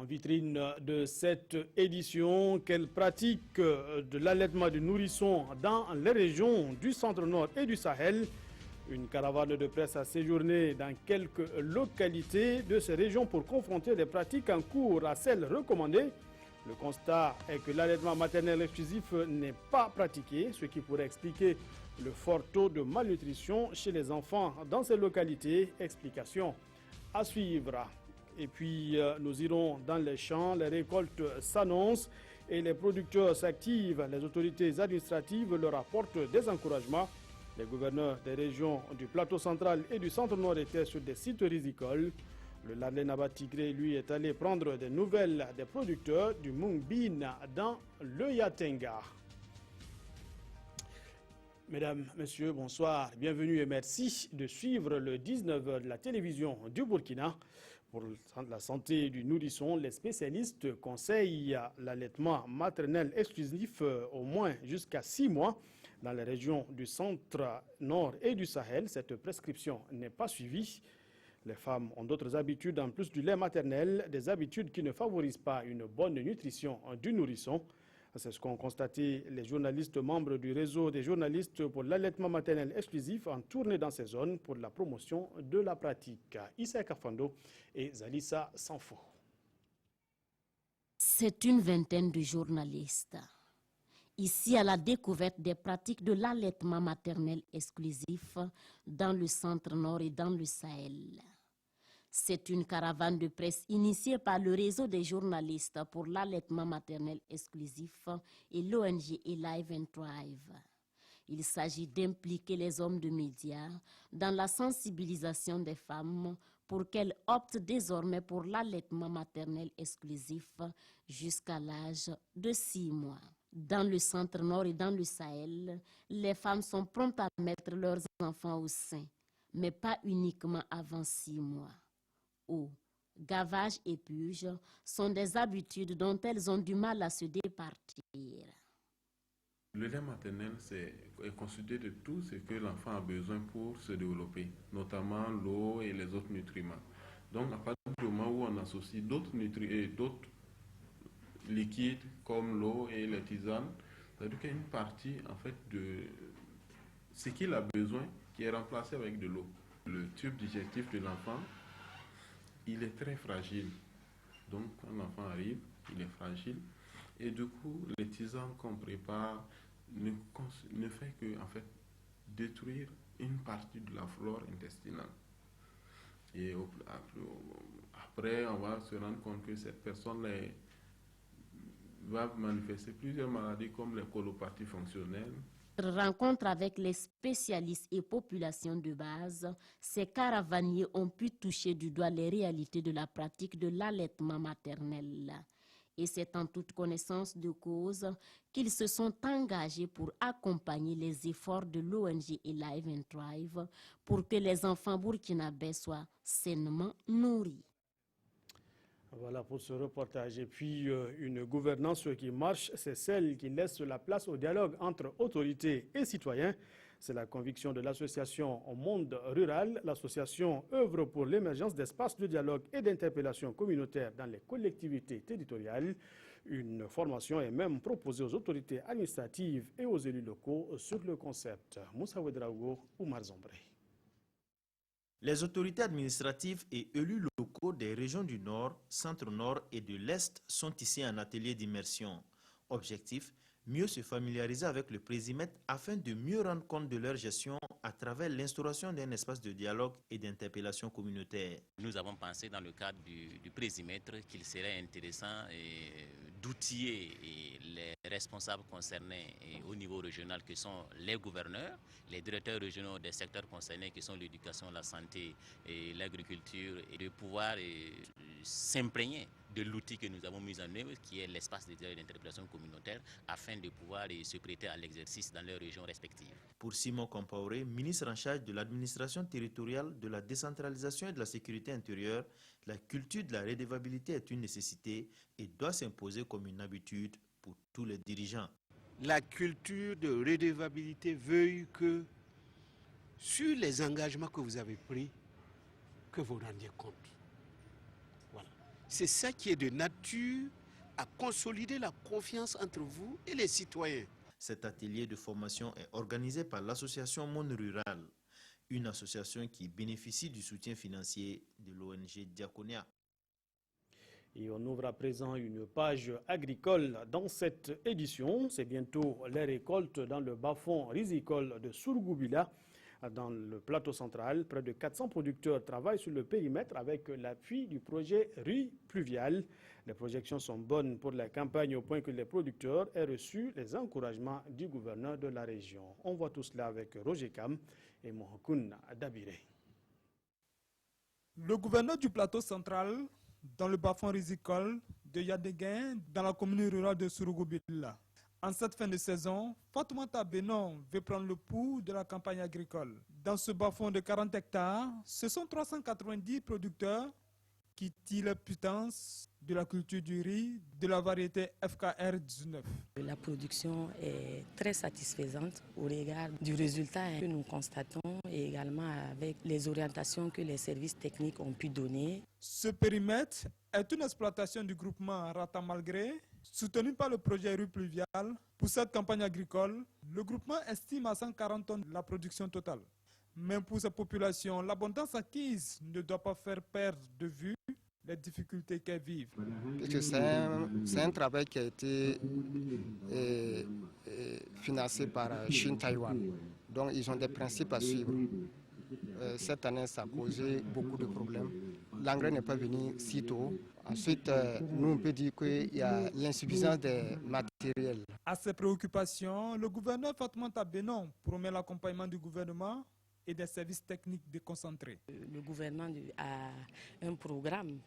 En vitrine de cette édition, quelle pratique de l'allaitement du nourrisson dans les régions du centre-nord et du Sahel. Une caravane de presse a séjourné dans quelques localités de ces régions pour confronter les pratiques en cours à celles recommandées. Le constat est que l'allaitement maternel exclusif n'est pas pratiqué, ce qui pourrait expliquer le fort taux de malnutrition chez les enfants dans ces localités. Explication à suivre. Et puis, nous irons dans les champs, les récoltes s'annoncent et les producteurs s'activent. Les autorités administratives leur apportent des encouragements. Les gouverneurs des régions du plateau central et du centre-nord étaient sur des sites rizicoles. Le Lalé Naba Tigré, lui, est allé prendre des nouvelles des producteurs du Mungbin dans le Yatenga. Mesdames, Messieurs, bonsoir, bienvenue et merci de suivre le 19h de la télévision du Burkina. Pour la santé du nourrisson, les spécialistes conseillent l'allaitement maternel exclusif au moins jusqu'à 6 mois. Dans les régions du centre, nord et du Sahel, cette prescription n'est pas suivie. Les femmes ont d'autres habitudes en plus du lait maternel, des habitudes qui ne favorisent pas une bonne nutrition du nourrisson. C'est ce qu'ont constaté les journalistes membres du réseau des journalistes pour l'allaitement maternel exclusif en tournée dans ces zones pour la promotion de la pratique. Issa Kafando et Zalissa Sanfo. C'est une vingtaine de journalistes. Ici, à la découverte des pratiques de l'allaitement maternel exclusif dans le centre-nord et dans le Sahel. C'est une caravane de presse initiée par le réseau des journalistes pour l'allaitement maternel exclusif et l'ONG Alive and Thrive. Il s'agit d'impliquer les hommes de médias dans la sensibilisation des femmes pour qu'elles optent désormais pour l'allaitement maternel exclusif jusqu'à l'âge de 6 mois. Dans le centre-nord et dans le Sahel, les femmes sont promptes à mettre leurs enfants au sein, mais pas uniquement avant 6 mois. Eau, gavage et purge sont des habitudes dont elles ont du mal à se départir. Le lait maternel est constitué de tout ce que l'enfant a besoin pour se développer, notamment l'eau et les autres nutriments. Donc à partir du moment où on associe d'autres liquides comme l'eau et les tisanes, c'est-à-dire qu'il y a une partie en fait de ce qu'il a besoin qui est remplacé avec de l'eau. Le tube digestif de l'enfant, il est très fragile. Donc quand l'enfant arrive, il est fragile. Et du coup, les tisanes qu'on prépare ne fait que en fait, détruire une partie de la flore intestinale. Et après, on va se rendre compte que cette personne va manifester plusieurs maladies comme les colopathies fonctionnelles. Rencontre avec les spécialistes et populations de base, ces caravaniers ont pu toucher du doigt les réalités de la pratique de l'allaitement maternel. Et c'est en toute connaissance de cause qu'ils se sont engagés pour accompagner les efforts de l'ONG Alive and Thrive pour que les enfants burkinabés soient sainement nourris. Voilà pour ce reportage. Et puis, une gouvernance qui marche, c'est celle qui laisse la place au dialogue entre autorités et citoyens. C'est la conviction de l'association au monde rural. L'association œuvre pour l'émergence d'espaces de dialogue et d'interpellation communautaire dans les collectivités territoriales. Une formation est même proposée aux autorités administratives et aux élus locaux sur le concept. Moussa Ouedraogo, Oumar Zombré. Les autorités administratives et élus locaux des régions du Nord, Centre-Nord et de l'Est sont ici en atelier d'immersion. Objectif, mieux se familiariser avec le périmètre afin de mieux rendre compte de leur gestion à travers l'instauration d'un espace de dialogue et d'interpellation communautaire. Nous avons pensé dans le cadre du périmètre qu'il serait intéressant d'outiller les responsables concernés au niveau régional que sont les gouverneurs, les directeurs régionaux des secteurs concernés qui sont l'éducation, la santé et l'agriculture et de pouvoir s'imprégner de l'outil que nous avons mis en œuvre qui est l'espace de dialogue et d'interpellation communautaire afin de pouvoir se prêter à l'exercice dans leurs régions respectives. Pour Simon Compaoré, ministre en charge de l'administration territoriale, de la décentralisation et de la sécurité intérieure, la culture de la redevabilité est une nécessité et doit s'imposer comme une habitude pour tous les dirigeants. La culture de redevabilité veut que sur les engagements que vous avez pris, que vous rendiez compte. Voilà. C'est ça qui est de nature à consolider la confiance entre vous et les citoyens. Cet atelier de formation est organisé par l'association Monde Rural, une association qui bénéficie du soutien financier de l'ONG Diaconia. Et on ouvre à présent une page agricole dans cette édition. C'est bientôt les récoltes dans le bas-fond risicole de Surgoubila. Dans le plateau central, près de 400 producteurs travaillent sur le périmètre avec l'appui du projet Riz Pluvial. Les projections sont bonnes pour la campagne au point que les producteurs aient reçu les encouragements du gouverneur de la région. On voit tout cela avec Roger Kam et Mohakoun Dabire. Le gouverneur du plateau central, dans le bas-fond risicole de Yadéguin, dans la commune rurale de Surgoubila. En cette fin de saison, Fatoumata Benon veut prendre le pouls de la campagne agricole. Dans ce bas-fond de 40 hectares, ce sont 390 producteurs qui tirent leur pitance de la culture du riz de la variété FKR 19. La production est très satisfaisante au regard du résultat que nous constatons et également avec les orientations que les services techniques ont pu donner. Ce périmètre est une exploitation du groupement Rata-Malgré, soutenu par le projet Riz Pluvial. Pour cette campagne agricole, le groupement estime à 140 tonnes la production totale. Mais pour cette population, l'abondance acquise ne doit pas faire perdre de vue les difficultés qu'elles vivent. C'est un travail qui a été financé par Chine-Taïwan. Donc ils ont des principes à suivre. Cette année, ça a causé beaucoup de problèmes. L'engrais n'est pas venu si tôt. Ensuite, nous, on peut dire qu'il y a l'insuffisance des matériels. À ces préoccupations, le gouverneur Fatoumata Benon promet l'accompagnement du gouvernement et des services techniques déconcentrés. Le gouvernement a un programme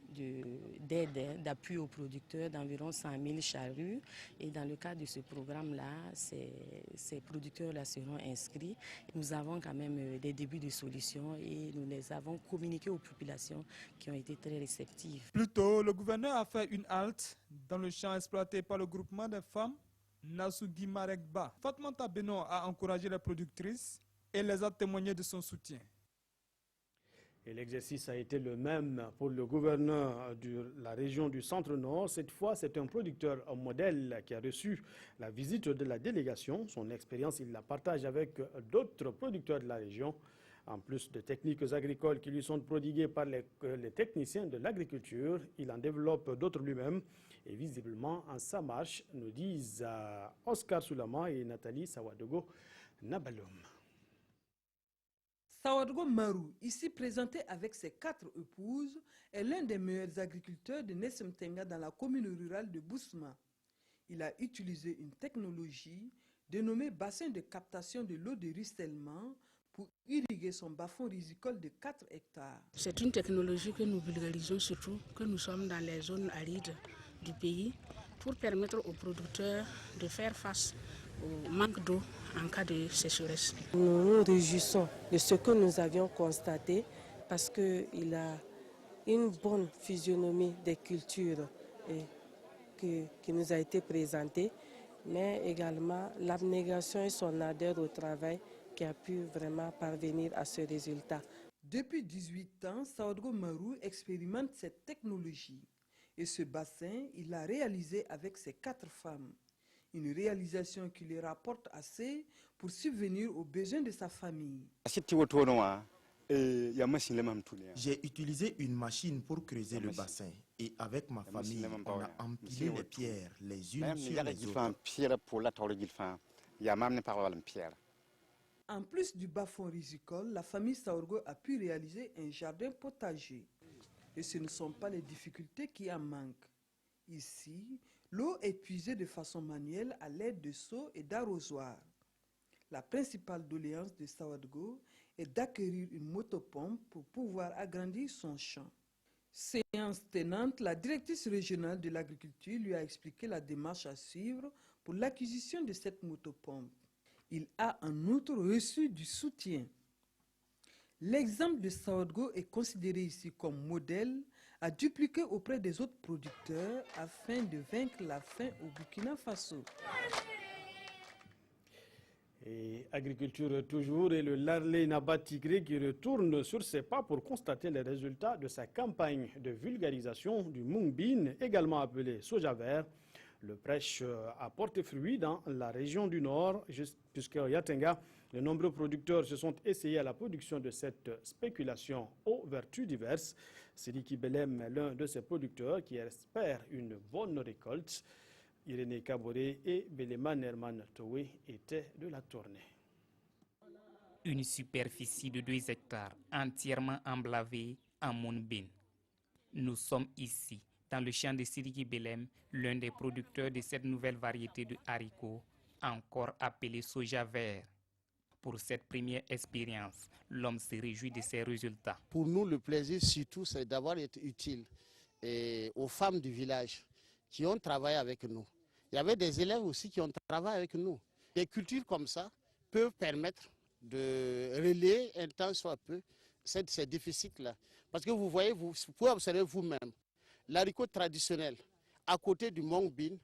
d'aide, d'appui aux producteurs d'environ 100 000 charrues. Et dans le cadre de ce programme-là, ces producteurs-là seront inscrits. Nous avons quand même des débuts de solutions et nous les avons communiqués aux populations qui ont été très réceptives. Plus tôt, le gouverneur a fait une halte dans le champ exploité par le groupement des femmes Nasugi Marekba. Fatoumata Benon a encouragé les productrices et les a témoigné de son soutien. Et l'exercice a été le même pour le gouverneur de la région du Centre-Nord. Cette fois, c'est un producteur modèle qui a reçu la visite de la délégation. Son expérience, il la partage avec d'autres producteurs de la région. En plus de techniques agricoles qui lui sont prodiguées par les techniciens de l'agriculture, il en développe d'autres lui-même. Et visiblement, en sa marche, nous disent Oscar Soulama et Nathalie Sawadogo Nabaloum. Sawadogo Marou, ici présenté avec ses 4 épouses, est l'un des meilleurs agriculteurs de Nessemtenga dans la commune rurale de Bousma. Il a utilisé une technologie dénommée bassin de captation de l'eau de ruissellement pour irriguer son bas-fond risicole de 4 hectares. C'est une technologie que nous vulgarisons surtout, que nous sommes dans les zones arides du pays, pour permettre aux producteurs de faire face au manque d'eau en cas de sécheresse. Nous nous réjouissons de ce que nous avions constaté parce qu'il a une bonne physionomie des cultures qui nous a été présentée, mais également l'abnégation et son ardeur au travail qui a pu vraiment parvenir à ce résultat. Depuis 18 ans, Sawadogo Marou expérimente cette technologie. Et ce bassin, il l'a réalisé avec ses 4 femmes. Une réalisation qui lui rapporte assez pour subvenir aux besoins de sa famille. J'ai utilisé une machine pour creuser le bassin et avec ma famille, on a empilé les pierres les unes sur les autres. En plus du bas-fond risicole, la famille Sawadogo a pu réaliser un jardin potager. Et ce ne sont pas les difficultés qui en manquent. Ici, l'eau est puisée de façon manuelle à l'aide de seaux et d'arrosoirs. La principale doléance de Sawadogo est d'acquérir une motopompe pour pouvoir agrandir son champ. Séance tenante, la directrice régionale de l'agriculture lui a expliqué la démarche à suivre pour l'acquisition de cette motopompe. Il a en outre reçu du soutien. L'exemple de Sawadogo est considéré ici comme modèle à dupliquer auprès des autres producteurs afin de vaincre la faim au Burkina Faso. Et agriculture toujours, et le Larlé Naba Tigré qui retourne sur ses pas pour constater les résultats de sa campagne de vulgarisation du Mung Bean, également appelé soja vert. Le prêche a porté fruit dans la région du Nord, puisque Yatenga, de nombreux producteurs se sont essayés à la production de cette spéculation aux vertus diverses. Sidiki Belem est l'un de ces producteurs qui espère une bonne récolte. Irénée Kaboré et Beleman Herman Towe étaient de la tournée. Une superficie de 2 hectares entièrement emblavée en Mounbin. Nous sommes ici, dans le champ de Sidiki Belem, l'un des producteurs de cette nouvelle variété de haricots, encore appelé soja vert. Pour cette première expérience, l'homme se réjouit de ses résultats. Pour nous, le plaisir surtout, c'est d'avoir été utile aux femmes du village qui ont travaillé avec nous. Il y avait des élèves aussi qui ont travaillé avec nous. Des cultures comme ça peuvent permettre de relayer un temps soit peu ces déficits-là. Parce que vous voyez, vous pouvez observer vous-même, l'haricot traditionnel à côté du Mung Bean,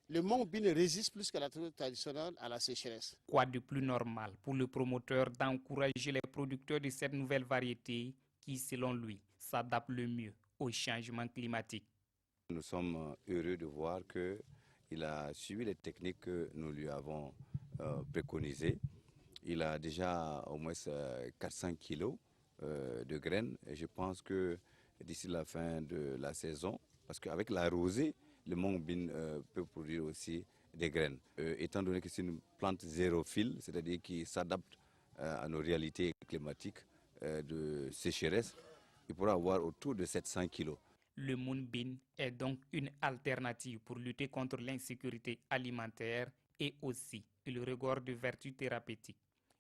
le Mung Bean résiste plus que l'haricot traditionnel à la sécheresse. Quoi de plus normal pour le promoteur d'encourager les producteurs de cette nouvelle variété qui, selon lui, s'adapte le mieux au changement climatique. Nous sommes heureux de voir qu'il a suivi les techniques que nous lui avons préconisées. Il a déjà au moins 400 kilos de graines et je pense que d'ici la fin de la saison, parce qu'avec la rosée, le Mung Bean peut produire aussi des graines. Étant donné que c'est une plante zérophile, c'est-à-dire qui s'adapte à nos réalités climatiques de sécheresse, il pourra avoir autour de 700 kilos. Le Mung Bean est donc une alternative pour lutter contre l'insécurité alimentaire et aussi il regorge de vertus thérapeutiques.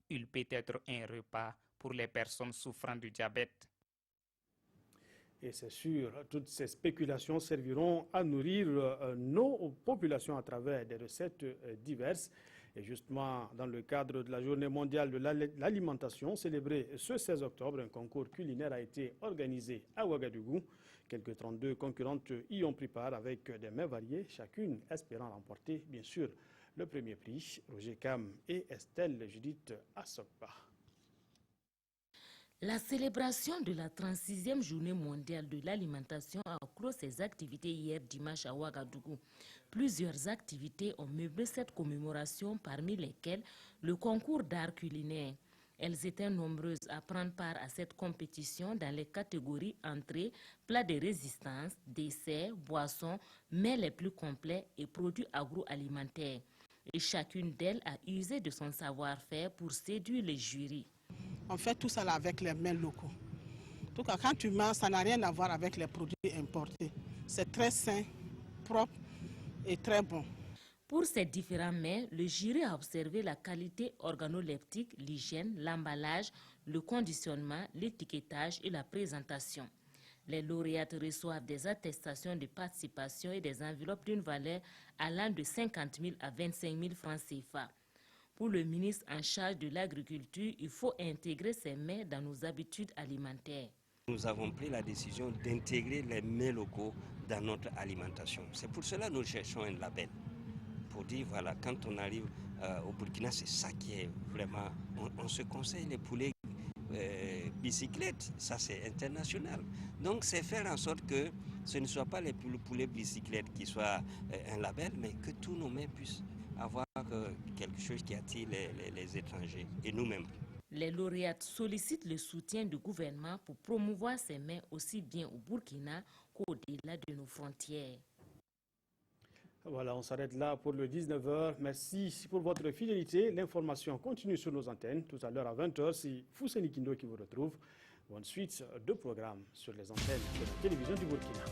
Il peut être un repas pour les personnes souffrant de diabète. Et c'est sûr, toutes ces spéculations serviront à nourrir nos populations à travers des recettes diverses. Et justement, dans le cadre de la Journée mondiale de l'alimentation célébrée ce 16 octobre, un concours culinaire a été organisé à Ouagadougou. Quelques 32 concurrentes y ont pris part avec des mets variés, chacune espérant remporter, bien sûr, le premier prix. Roger Cam et Estelle Judith Assokpa. La célébration de la 36e journée mondiale de l'alimentation a clos ses activités hier dimanche à Ouagadougou. Plusieurs activités ont meublé cette commémoration, parmi lesquelles le concours d'art culinaire. Elles étaient nombreuses à prendre part à cette compétition dans les catégories entrées, plats de résistance, desserts, boissons, mets les plus complets et produits agroalimentaires. Et chacune d'elles a usé de son savoir-faire pour séduire les jurys. On fait tout ça là avec les mets locaux. En tout cas, quand tu manges, ça n'a rien à voir avec les produits importés. C'est très sain, propre et très bon. Pour ces différents mets, le jury a observé la qualité organoleptique, l'hygiène, l'emballage, le conditionnement, l'étiquetage et la présentation. Les lauréates reçoivent des attestations de participation et des enveloppes d'une valeur allant de 50 000 à 25 000 francs CFA. Pour le ministre en charge de l'agriculture, il faut intégrer ces mets dans nos habitudes alimentaires. Nous avons pris la décision d'intégrer les mets locaux dans notre alimentation. C'est pour cela que nous cherchons un label. Pour dire, voilà, quand on arrive au Burkina, c'est ça qui est vraiment... On se conseille les poulets bicyclettes, ça c'est international. Donc c'est faire en sorte que ce ne soit pas les poulets bicyclettes qui soient un label, mais que tous nos mets puissent avoir quelque chose qui attire les étrangers et nous-mêmes. Les lauréates sollicitent le soutien du gouvernement pour promouvoir ces mets aussi bien au Burkina qu'au-delà de nos frontières. Voilà, on s'arrête là pour le 19h. Merci pour votre fidélité. L'information continue sur nos antennes. Tout à l'heure à 20h, c'est Fousseni Kindo qui vous retrouve. Bonne suite de programmes sur les antennes de la télévision du Burkina.